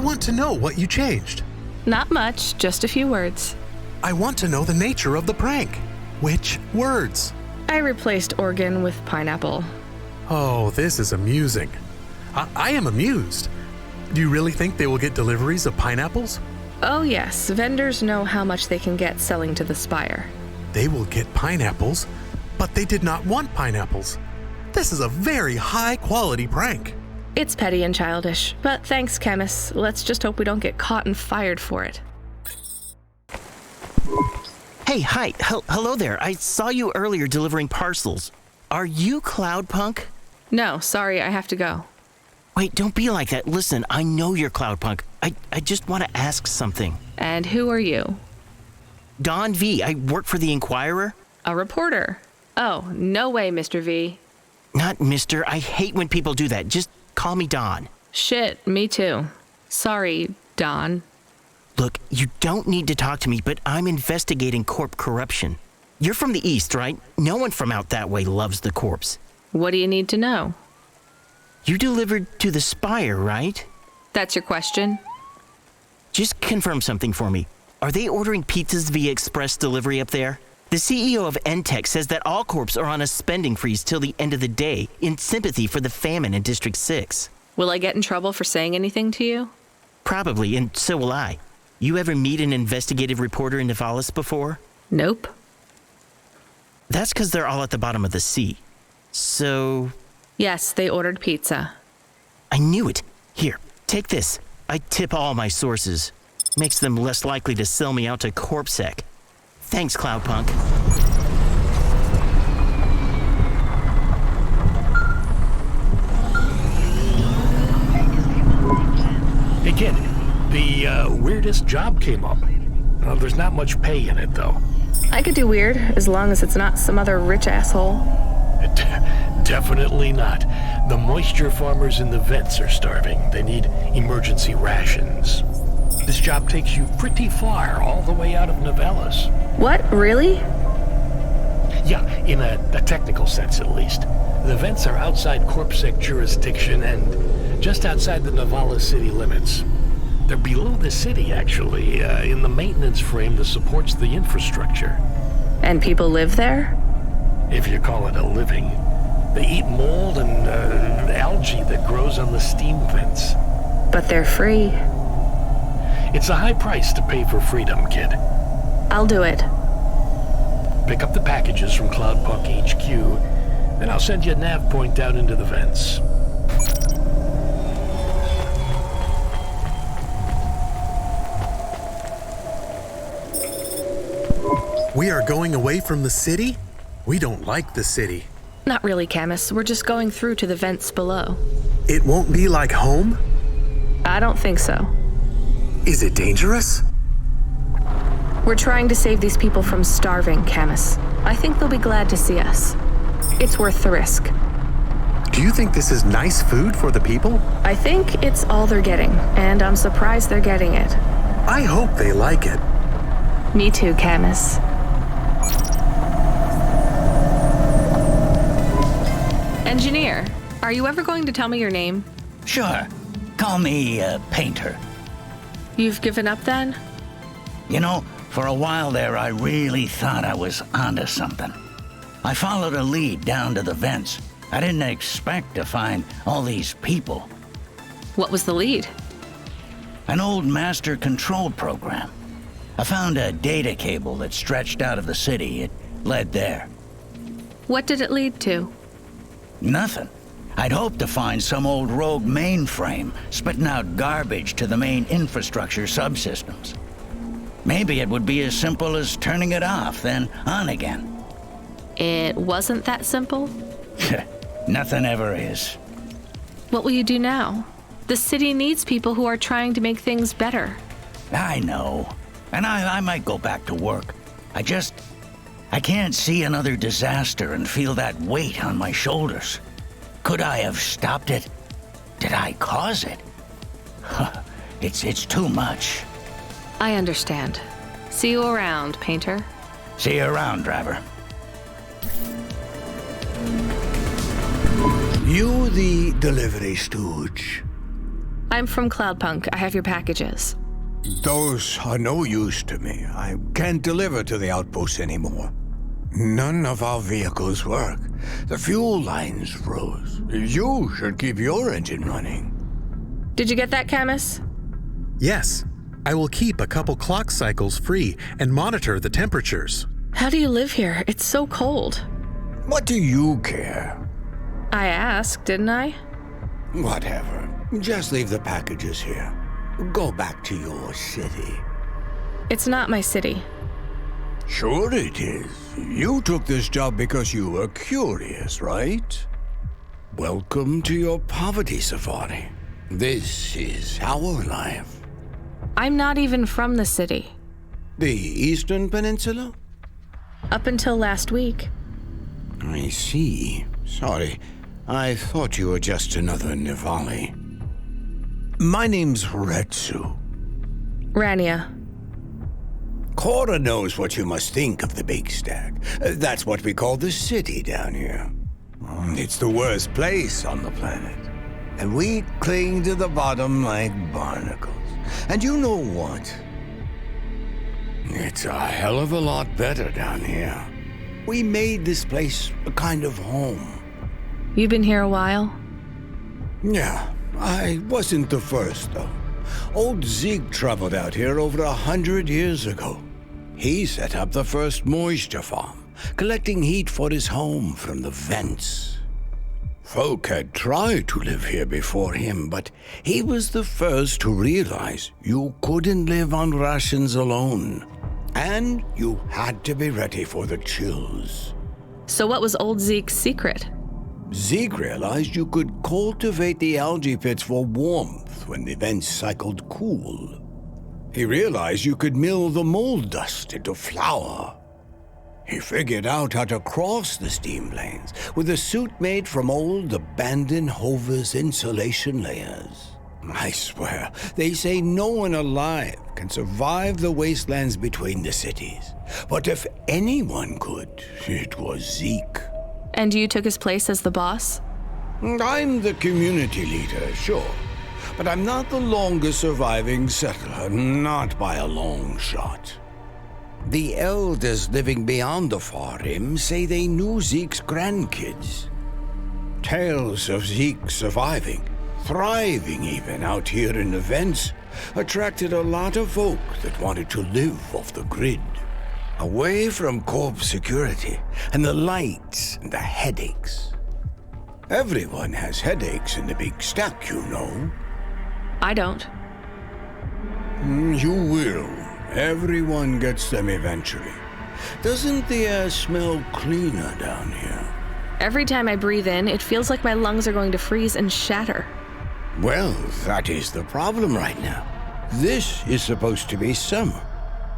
want to know what you changed. Not much, just a few words. I want to know the nature of the prank. Which words? I replaced organ with pineapple. Oh, this is amusing. I am amused. Do you really think they will get deliveries of pineapples? Oh yes, vendors know how much they can get selling to the Spire. They will get pineapples, but they did not want pineapples. This is a very high-quality prank. It's petty and childish, but thanks, Chemist. Let's just hope we don't get caught and fired for it. Hey, hi. Hello there. I saw you earlier delivering parcels. Are you Cloudpunk? No, sorry, I have to go. Wait, don't be like that. Listen, I know you're Cloudpunk. I just want to ask something. And who are you? Don V. I work for the Inquirer. A reporter. Oh, no way, Mr. V. Not Mr. I hate when people do that. Just call me Don. Shit, me too. Sorry, Don. Look, you don't need to talk to me, but I'm investigating corp corruption. You're from the East, right? No one from out that way loves the corps. What do you need to know? You delivered to the Spire, right? That's your question? Just confirm something for me. Are they ordering pizzas via express delivery up there? The CEO of Entech says that all corps are on a spending freeze till the end of the day in sympathy for the famine in District 6. Will I get in trouble for saying anything to you? Probably, and so will I. You ever meet an investigative reporter in Nivalis before? Nope. That's because they're all at the bottom of the sea. So... Yes, they ordered pizza. I knew it. Here, take this. I tip all my sources. Makes them less likely to sell me out to CorpSec. Thanks, Cloudpunk. Hey kid, the weirdest job came up. There's not much pay in it though. I could do weird, as long as it's not some other rich asshole. Definitely not. The moisture farmers in the vents are starving. They need emergency rations. This job takes you pretty far, all the way out of Nivalis. What, really? Yeah, in a technical sense at least. The vents are outside CorpSec jurisdiction and just outside the Nivalis city limits. They're below the city, actually, in the maintenance frame that supports the infrastructure. And people live there? If you call it a living. They eat mold and algae that grows on the steam vents. But they're free. It's a high price to pay for freedom, kid. I'll do it. Pick up the packages from Cloudpunk HQ, then I'll send you a nav point down into the vents. We are going away from the city? We don't like the city. Not really, Camus. We're just going through to the vents below. It won't be like home? I don't think so. Is it dangerous? We're trying to save these people from starving, Camus. I think they'll be glad to see us. It's worth the risk. Do you think this is nice food for the people? I think it's all they're getting, and I'm surprised they're getting it. I hope they like it. Me too, Camus. Engineer, are you ever going to tell me your name? Sure. Call me, Painter. You've given up then? You know, for a while there, I really thought I was onto something. I followed a lead down to the vents. I didn't expect to find all these people. What was the lead? An old master control program. I found a data cable that stretched out of the city. It led there. What did it lead to? Nothing. I'd hoped to find some old rogue mainframe spitting out garbage to the main infrastructure subsystems. Maybe it would be as simple as turning it off, then on again. It wasn't that simple? Nothing ever is. What will you do now? The city needs people who are trying to make things better. I know. And I might go back to work. I can't see another disaster and feel that weight on my shoulders. Could I have stopped it? Did I cause it? It's too much. I understand. See you around, Painter. See you around, driver. You the delivery stooge. I'm from Cloudpunk. I have your packages. Those are no use to me. I can't deliver to the outpost anymore. None of our vehicles work. The fuel lines froze. You should keep your engine running. Did you get that, Camus? Yes, I will keep a couple clock cycles free and monitor the temperatures. How do you live here? It's so cold. What do you care? I asked, didn't I? Whatever. Just leave the packages here. Go back to your city. It's not my city. Sure it is. You took this job because you were curious, right? Welcome to your poverty safari. This is our life. I'm not even from the city. The Eastern Peninsula? Up until last week. I see. Sorry. I thought you were just another Nivali. My name's Retsu. Rania. Cora knows what you must think of the Big Stack. That's what we call the city down here. It's the worst place on the planet. And we cling to the bottom like barnacles. And you know what? It's a hell of a lot better down here. We made this place a kind of home. You've been here a while? Yeah, I wasn't the first, though. Old Zeke traveled out here over 100 years ago. He set up the first moisture farm, collecting heat for his home from the vents. Folk had tried to live here before him, but he was the first to realize you couldn't live on rations alone. And you had to be ready for the chills. So what was old Zeke's secret? Zeke realized you could cultivate the algae pits for warmth when the vents cycled cool. He realized you could mill the mold dust into flour. He figured out how to cross the steam lanes with a suit made from old abandoned Hover's insulation layers. I swear, they say no one alive can survive the wastelands between the cities. But if anyone could, it was Zeke. And you took his place as the boss? I'm the community leader, sure. But I'm not the longest surviving settler, not by a long shot. The elders living beyond the far rim say they knew Zeke's grandkids. Tales of Zeke surviving, thriving even out here in the vents, attracted a lot of folk that wanted to live off the grid. Away from corp security and the lights and the headaches. Everyone has headaches in the Big Stack, you know. I don't. You will. Everyone gets them eventually. Doesn't the air smell cleaner down here? Every time I breathe in, it feels like my lungs are going to freeze and shatter. Well, that is the problem right now. This is supposed to be summer.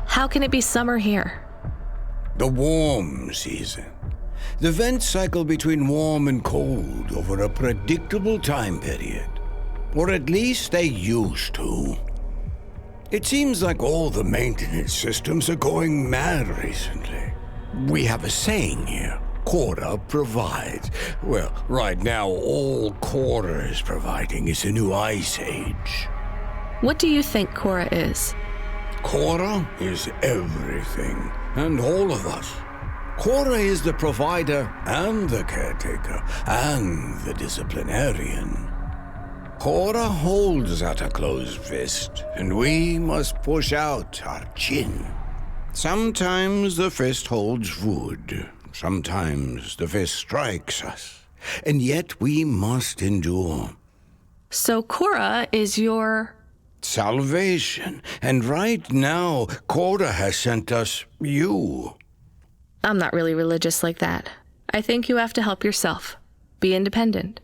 How can it be summer here? The warm season. The vents cycle between warm and cold over a predictable time period. Or at least they used to. It seems like all the maintenance systems are going mad recently. We have a saying here, Cora provides. Well, right now all Cora is providing is a new ice age. What do you think Cora is? Cora is everything, and all of us. Cora is the provider and the caretaker and the disciplinarian. Cora holds out a closed fist, and we must push out our chin. Sometimes the fist holds wood, sometimes the fist strikes us, and yet we must endure. So Cora is your... Salvation, and right now, Cora has sent us you. I'm not really religious like that. I think you have to help yourself. Be independent.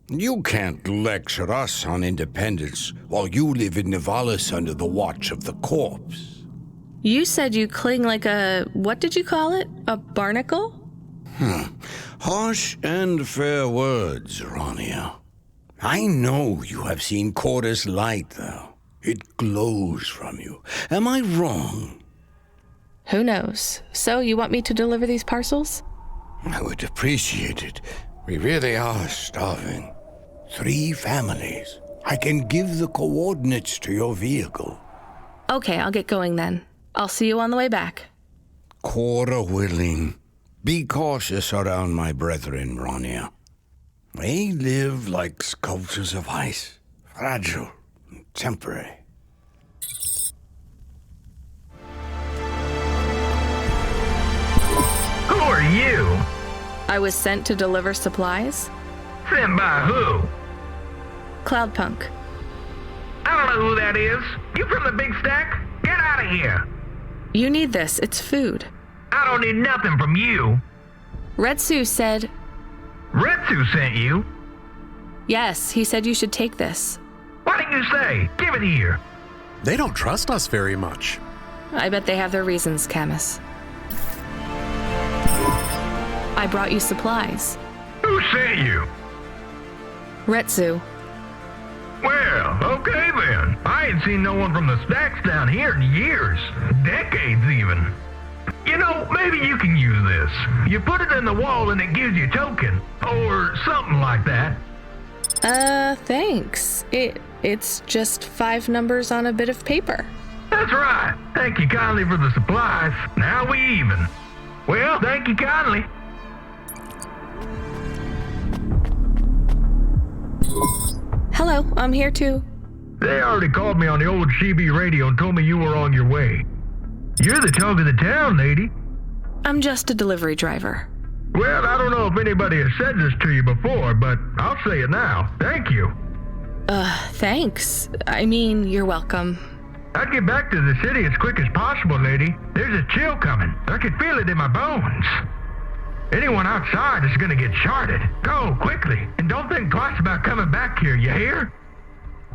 You can't lecture us on independence while you live in Nivalis under the watch of the corpse. You said you cling like a... what did you call it? A barnacle? Harsh and fair words, Rania. I know you have seen Cora's light, though. It glows from you. Am I wrong? Who knows? So you want me to deliver these parcels? I would appreciate it. We really are starving. 3 families, I can give the coordinates to your vehicle. Okay, I'll get going then. I'll see you on the way back. Quarter willing. Be cautious around my brethren, Ronia. They live like sculptures of ice, fragile and temporary. Who are you? I was sent to deliver supplies. Sent by who? Cloudpunk. I don't know who that is. You from the big stack? Get out of here. You need this. It's food. I don't need nothing from you. Retsu said... Retsu sent you? Yes, he said you should take this. What did you say? Give it here. They don't trust us very much. I bet they have their reasons, Camus. I brought you supplies. Who sent you? Retsu. Well, okay then. I ain't seen no one from the stacks down here in years. Decades even. You know, maybe you can use this. You put it in the wall and it gives you a token. Or something like that. Thanks. It's just 5 numbers on a bit of paper. That's right. Thank you kindly for the supplies. Now we even. Well, thank you kindly. Hello, I'm here too. They already called me on the old CB radio and told me you were on your way. You're the talk of the town, lady. I'm just a delivery driver. Well, I don't know if anybody has said this to you before, but I'll say it now. Thank you. Thanks. I mean, you're welcome. I'd get back to the city as quick as possible, lady. There's a chill coming. I can feel it in my bones. Anyone outside is gonna get charted. Go, quickly, and don't think twice about coming back here, you hear?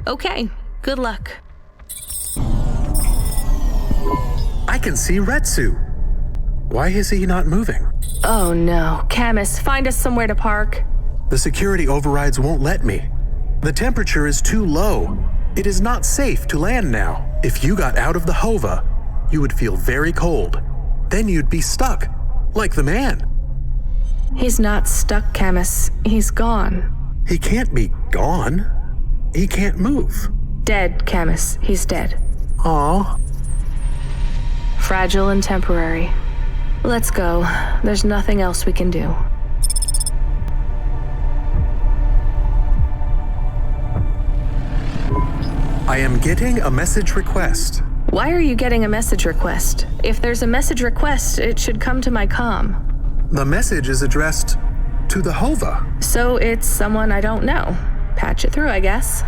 Okay, good luck. I can see Retsu. Why is he not moving? Oh no, Camus, find us somewhere to park. The security overrides won't let me. The temperature is too low. It is not safe to land now. If you got out of the Hova, you would feel very cold. Then you'd be stuck, like the man. He's not stuck, Camus. He's gone. He can't be gone. He can't move. Dead, Camus. He's dead. Aw. Fragile and temporary. Let's go. There's nothing else we can do. I am getting a message request. Why are you getting a message request? If there's a message request, it should come to my comm. The message is addressed to the Hova. So it's someone I don't know. Patch it through, I guess.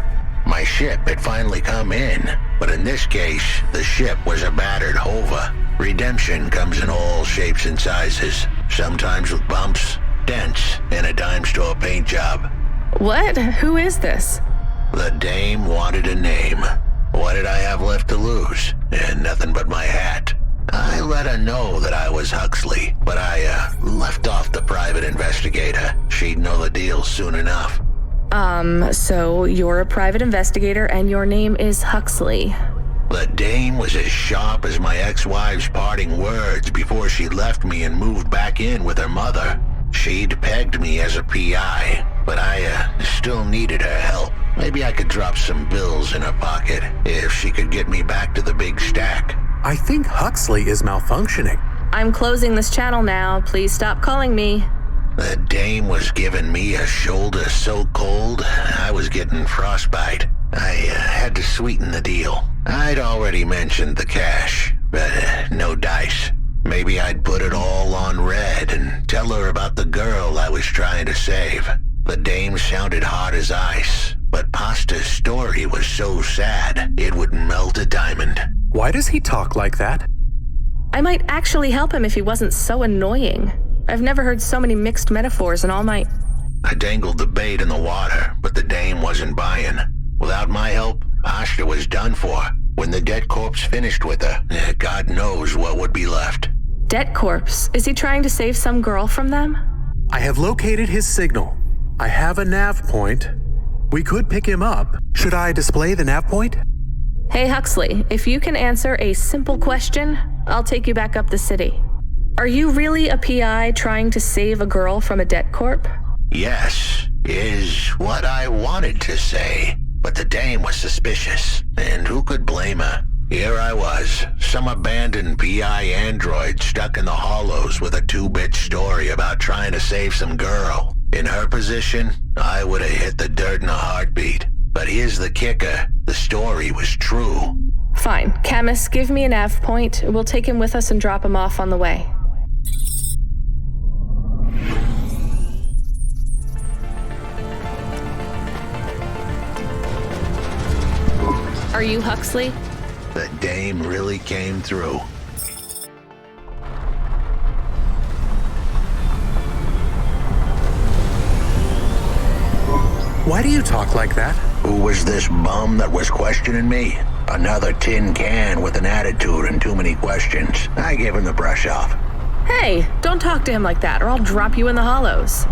My ship had finally come in, but in this case, the ship was a battered Hova. Redemption comes in all shapes and sizes, sometimes with bumps, dents, and a dime store paint job. What? Who is this? The dame wanted a name. What did I have left to lose? Nothing but my hat. I let her know that I was Huxley, but I left off the private investigator. She'd know the deal soon enough. So you're a private investigator and your name is Huxley. The dame was as sharp as my ex-wife's parting words before she left me and moved back in with her mother. She'd pegged me as a PI, but I still needed her help. Maybe I could drop some bills in her pocket if she could get me back to the big stack. I think Huxley is malfunctioning. I'm closing this channel now. Please stop calling me. The dame was giving me a shoulder so cold, I was getting frostbite. I had to sweeten the deal. I'd already mentioned the cash, but no dice. Maybe I'd put it all on red and tell her about the girl I was trying to save. The dame sounded hard as ice, but Pasta's story was so sad, it would melt a diamond. Why does he talk like that? I might actually help him if he wasn't so annoying. I've never heard so many mixed metaphors in all my... I dangled the bait in the water, but the dame wasn't buying. Without my help, Pasta was done for. When the dead corpse finished with her, God knows what would be left. Dead corpse? Is he trying to save some girl from them? I have located his signal. I have a nav point. We could pick him up. Should I display the nav point? Hey Huxley, if you can answer a simple question, I'll take you back up the city. Are you really a PI trying to save a girl from a debt corp? Yes, is what I wanted to say. But the dame was suspicious, and who could blame her? Here I was, some abandoned PI android stuck in the hollows with a 2-bit story about trying to save some girl. In her position, I would have hit the dirt in a heartbeat. But here's the kicker. The story was true. Fine. Camus, give me a nav point. We'll take him with us and drop him off on the way. Are you Huxley? The dame really came through. Why do you talk like that? Who was this bum that was questioning me? Another tin can with an attitude and too many questions. I gave him the brush off. Hey, don't talk to him like that or I'll drop you in the hollows.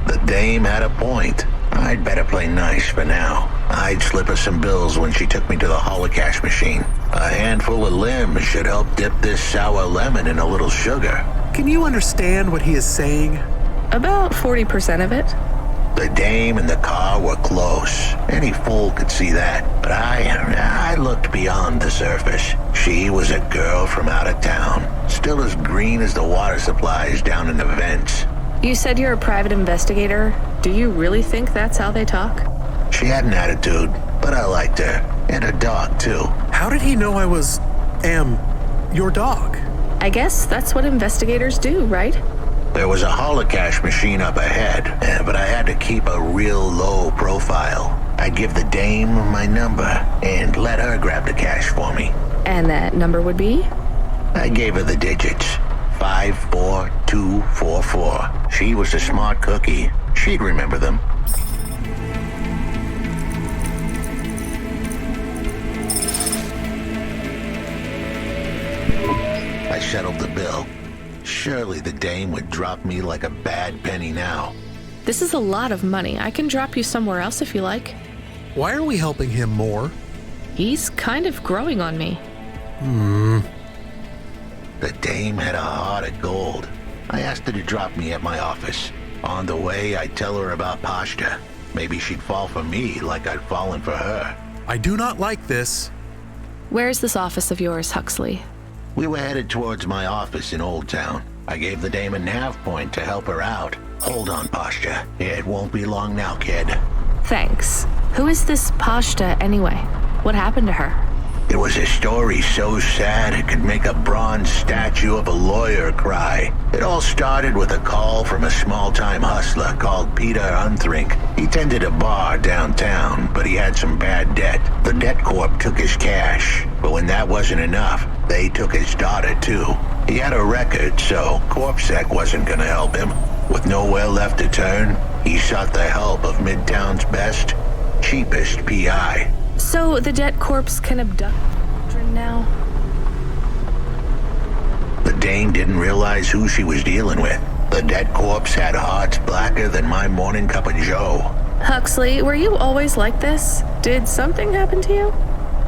The dame had a point. I'd better play nice for now. I'd slip her some bills when she took me to the holocaust machine. A handful of limbs should help dip this sour lemon in a little sugar. Can you understand what he is saying? About 40% of it. The dame and the car were close. Any fool could see that. But I looked beyond the surface. She was a girl from out of town, still as green as the water supplies down in the vents. You said you're a private investigator. Do you really think that's how they talk? She had an attitude, but I liked her. And a dog, too. How did he know I was, your dog? I guess that's what investigators do, right? There was a holocaust machine up ahead, but I had to keep a real low profile. I'd give the dame my number and let her grab the cash for me. And that number would be? I gave her the digits. 54244. She was a smart cookie. She'd remember them. I settled the bill. Surely the dame would drop me like a bad penny now. This is a lot of money. I can drop you somewhere else if you like. Why are we helping him more? He's kind of growing on me. The dame had a heart of gold. I asked her to drop me at my office. On the way, I'd tell her about Pashta. Maybe she'd fall for me like I'd fallen for her. I do not like this. Where's this office of yours, Huxley? We were headed towards my office in Old Town. I gave the dame a nav point to help her out. Hold on, Pashta. It won't be long now, kid. Thanks. Who is this Pashta anyway? What happened to her? It was a story so sad it could make a bronze statue of a lawyer cry. It all started with a call from a small-time hustler called Peter Unthrink. He tended a bar downtown, but he had some bad debt. The debt corp took his cash, but when that wasn't enough, they took his daughter too. He had a record, so CorpSec wasn't gonna help him. With nowhere left to turn, he sought the help of Midtown's best, cheapest PI. So the debt corpse can abduct children now? The dame didn't realize who she was dealing with. The debt corpse had hearts blacker than my morning cup of joe. Huxley, were you always like this? Did something happen to you?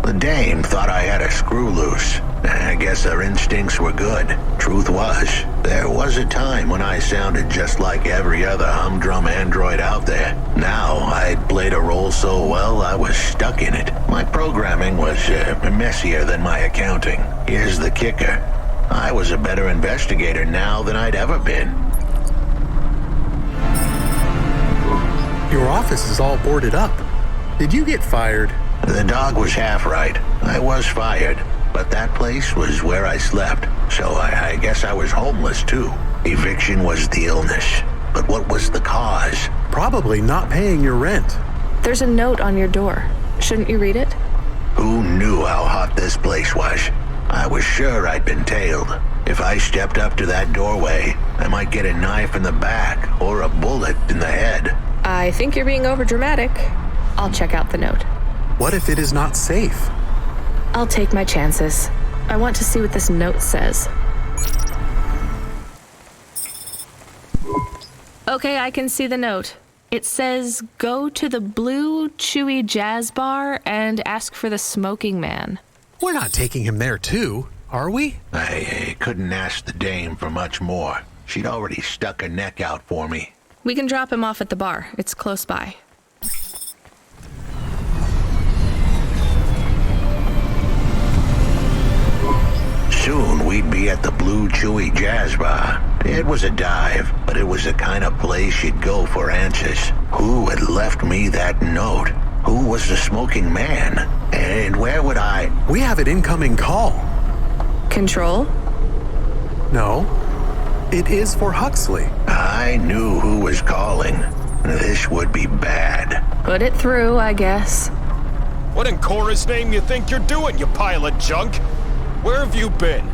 The dame thought I had a screw loose. I guess her instincts were good. Truth was, there was a time when I sounded just like every other humdrum android out there. Now, I'd played a role so well, I was stuck in it. My programming was messier than my accounting. Here's the kicker. I was a better investigator now than I'd ever been. Your office is all boarded up. Did you get fired? The dog was half right. I was fired. But that place was where I slept, so I guess I was homeless too. Eviction was the illness. But what was the cause? Probably not paying your rent. There's a note on your door. Shouldn't you read it? Who knew how hot this place was? I was sure I'd been tailed. If I stepped up to that doorway, I might get a knife in the back or a bullet in the head. I think you're being overdramatic. I'll check out the note. What if it is not safe? I'll take my chances. I want to see what this note says. Okay, I can see the note. It says, go to the Blue Chewy Jazz Bar and ask for the smoking man. We're not taking him there too, are we? I couldn't ask the dame for much more. She'd already stuck her neck out for me. We can drop him off at the bar. It's close by. Soon we'd be at the Blue Chewy Jazz Bar. It was a dive, but it was the kind of place you'd go for answers. Who had left me that note? Who was the smoking man? And where would I... We have an incoming call. Control? No, it is for Huxley. I knew who was calling. This would be bad. Put it through, I guess. What in Cora's name you think you're doing, you pile of junk? Where have you been?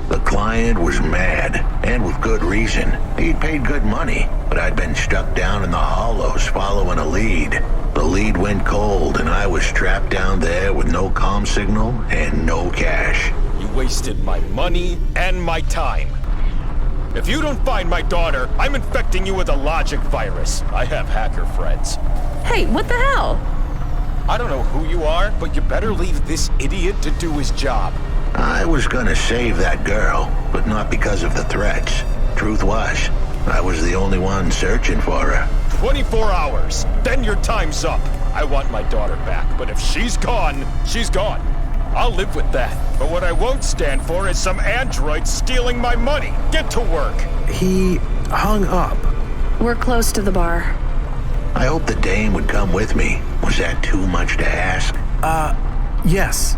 The client was mad, and with good reason. He'd paid good money, but I'd been stuck down in the hollows following a lead. The lead went cold, and I was trapped down there with no comm signal and no cash. You wasted my money and my time. If you don't find my daughter, I'm infecting you with a logic virus. I have hacker friends. Hey, what the hell? I don't know who you are, but you better leave this idiot to do his job. I was gonna save that girl, but not because of the threats. Truth was, I was the only one searching for her. 24 hours, then your time's up. I want my daughter back, but if she's gone, she's gone. I'll live with that. But what I won't stand for is some android stealing my money. Get to work. He hung up. We're close to the bar. I hoped the dame would come with me. Was that too much to ask? Yes.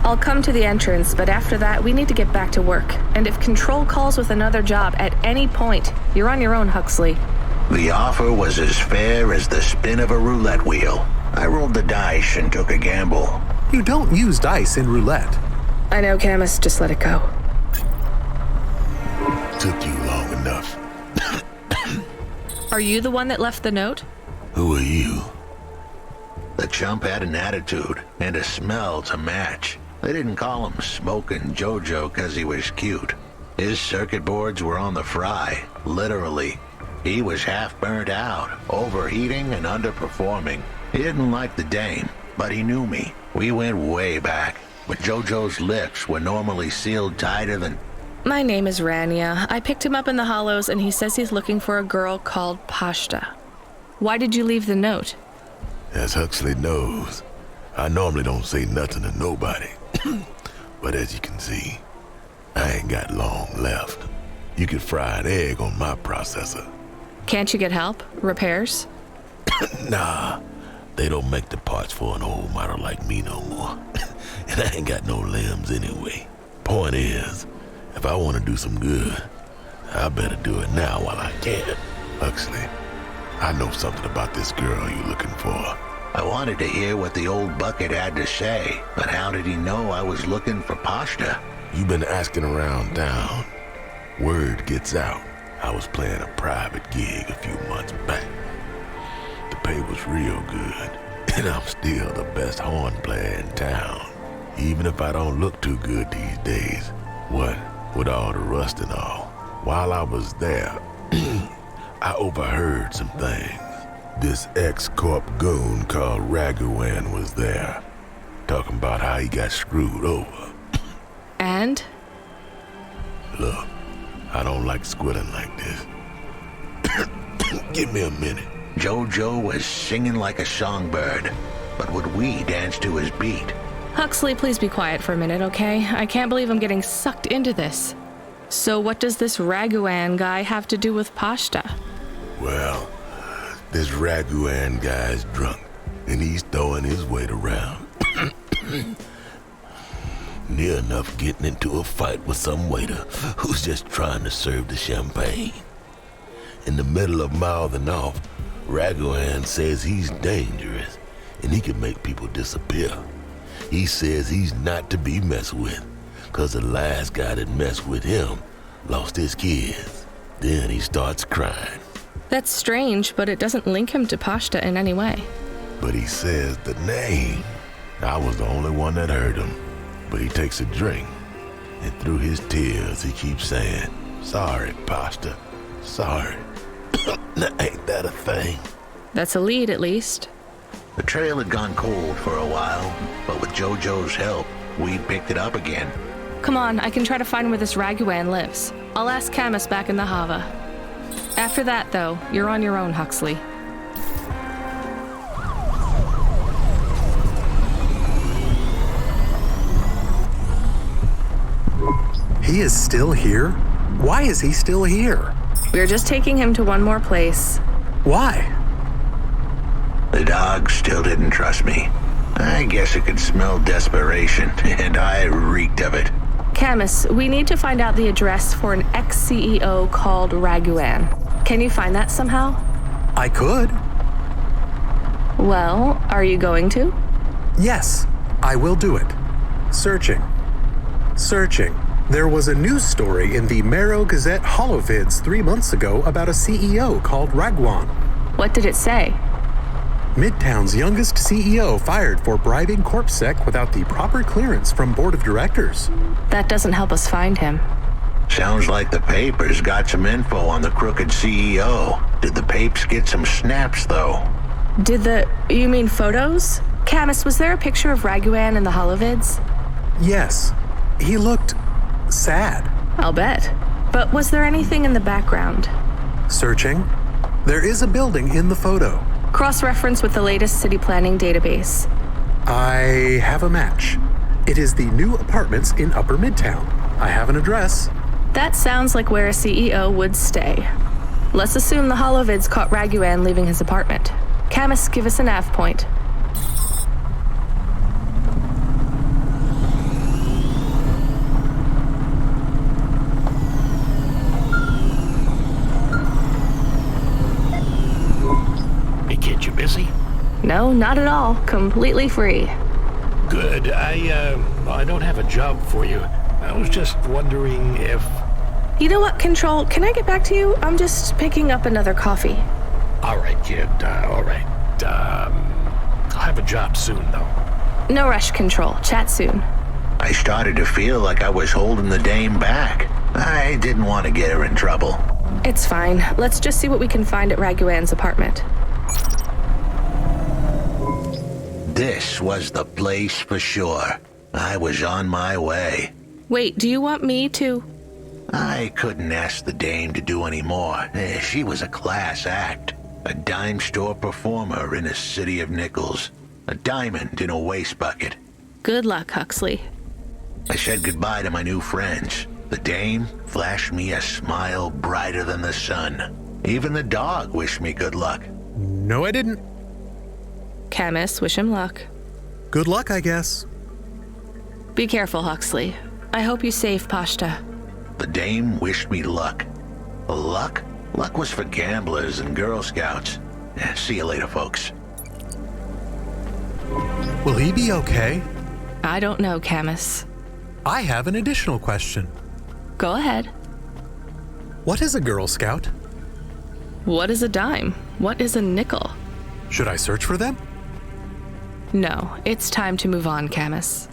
I'll come to the entrance, but after that, we need to get back to work. And if Control calls with another job at any point, you're on your own, Huxley. The offer was as fair as the spin of a roulette wheel. I rolled the dice and took a gamble. You don't use dice in roulette. I know, Camus, just let it go. Took you long enough. Are you the one that left the note? Who are you? The chump had an attitude and a smell to match. They didn't call him Smokin' Jojo because he was cute. His circuit boards were on the fry, literally. He was half burnt out, overheating and underperforming. He didn't like the dame, but he knew me. We went way back, but Jojo's lips were normally sealed tighter than... My name is Rania. I picked him up in the hollows, and he says he's looking for a girl called Pashta. Why did you leave the note? As Huxley knows, I normally don't say nothing to nobody. But as you can see, I ain't got long left. You could fry an egg on my processor. Can't you get help? Repairs? Nah, they don't make the parts for an old model like me no more. And I ain't got no limbs anyway. Point is, if I want to do some good, I better do it now while I can. Huxley, I know something about this girl you're looking for. I wanted to hear what the old bucket had to say, but how did he know I was looking for Pashta? You've been asking around town. Word gets out. I was playing a private gig a few months back. The pay was real good, and I'm still the best horn player in town. Even if I don't look too good these days. What with all the rust and all. While I was there, I overheard some things. This ex-corp goon called Raguan was there, talking about how he got screwed over. And? Look, I don't like squilling like this. Give me a minute. Jojo was singing like a songbird, but would we dance to his beat? Huxley, please be quiet for a minute, okay? I can't believe I'm getting sucked into this. So what does this Raguan guy have to do with Pashta? Well, this Raguan guy's drunk, and he's throwing his weight around. Near enough getting into a fight with some waiter who's just trying to serve the champagne. In the middle of mouthing off, Raguan says he's dangerous, and he can make people disappear. He says he's not to be messed with, cause the last guy that messed with him lost his kids. Then he starts crying. That's strange, but it doesn't link him to Pashta in any way. But he says the name. I was the only one that heard him. But he takes a drink, and through his tears he keeps saying, "Sorry, Pashta, sorry." Now, ain't that a thing? That's a lead, at least. The trail had gone cold for a while, but with Jojo's help, we picked it up again. Come on, I can try to find where this Raguan lives. I'll ask Camus back in the Hava. After that, though, you're on your own, Huxley. He is still here? Why is he still here? We're just taking him to one more place. Why? The dog still didn't trust me. I guess it could smell desperation, and I reeked of it. Camus, we need to find out the address for an ex-CEO called Aaaaand. Can you find that somehow? I could. Well, are you going to? Yes, I will do it. Searching. There was a news story in the Marrow Gazette Holovids 3 months ago about a CEO called Aaaaand. What did it say? Midtown's youngest CEO fired for bribing CorpSec without the proper clearance from board of directors. That doesn't help us find him. Sounds like the papers got some info on the crooked CEO. Did the papes get some snaps, though? You mean photos? Camus, was there a picture of Aaaaand in the Holovids? Yes. He looked sad. I'll bet. But was there anything in the background? Searching. There is a building in the photo. Cross-reference with the latest city planning database. I have a match. It is the new apartments in Upper Midtown. I have an address. That sounds like where a CEO would stay. Let's assume the Holovids caught Aaaaand leaving his apartment. Camus, give us a nav point. Hey kid, you busy? No, not at all. Completely free. Good. I don't have a job for you. I was just wondering if... You know what, Control? Can I get back to you? I'm just picking up another coffee. All right, kid. All right. I'll have a job soon, though. No rush, Control. Chat soon. I started to feel like I was holding the dame back. I didn't want to get her in trouble. It's fine. Let's just see what we can find at Aaaaand's apartment. This was the place for sure. I was on my way. Wait, do you want me to... I couldn't ask the dame to do any more. She was a class act. A dime store performer in a city of nickels. A diamond in a waste bucket. Good luck, Huxley. I said goodbye to my new friends. The dame flashed me a smile brighter than the sun. Even the dog wished me good luck. No, I didn't. Camus, wish him luck. Good luck, I guess. Be careful, Huxley. I hope you save Pashta. The dame wished me luck. Luck? Luck was for gamblers and Girl Scouts. See you later, folks. Will he be okay? I don't know, Camus. I have an additional question. Go ahead. What is a Girl Scout? What is a dime? What is a nickel? Should I search for them? No, it's time to move on, Camus.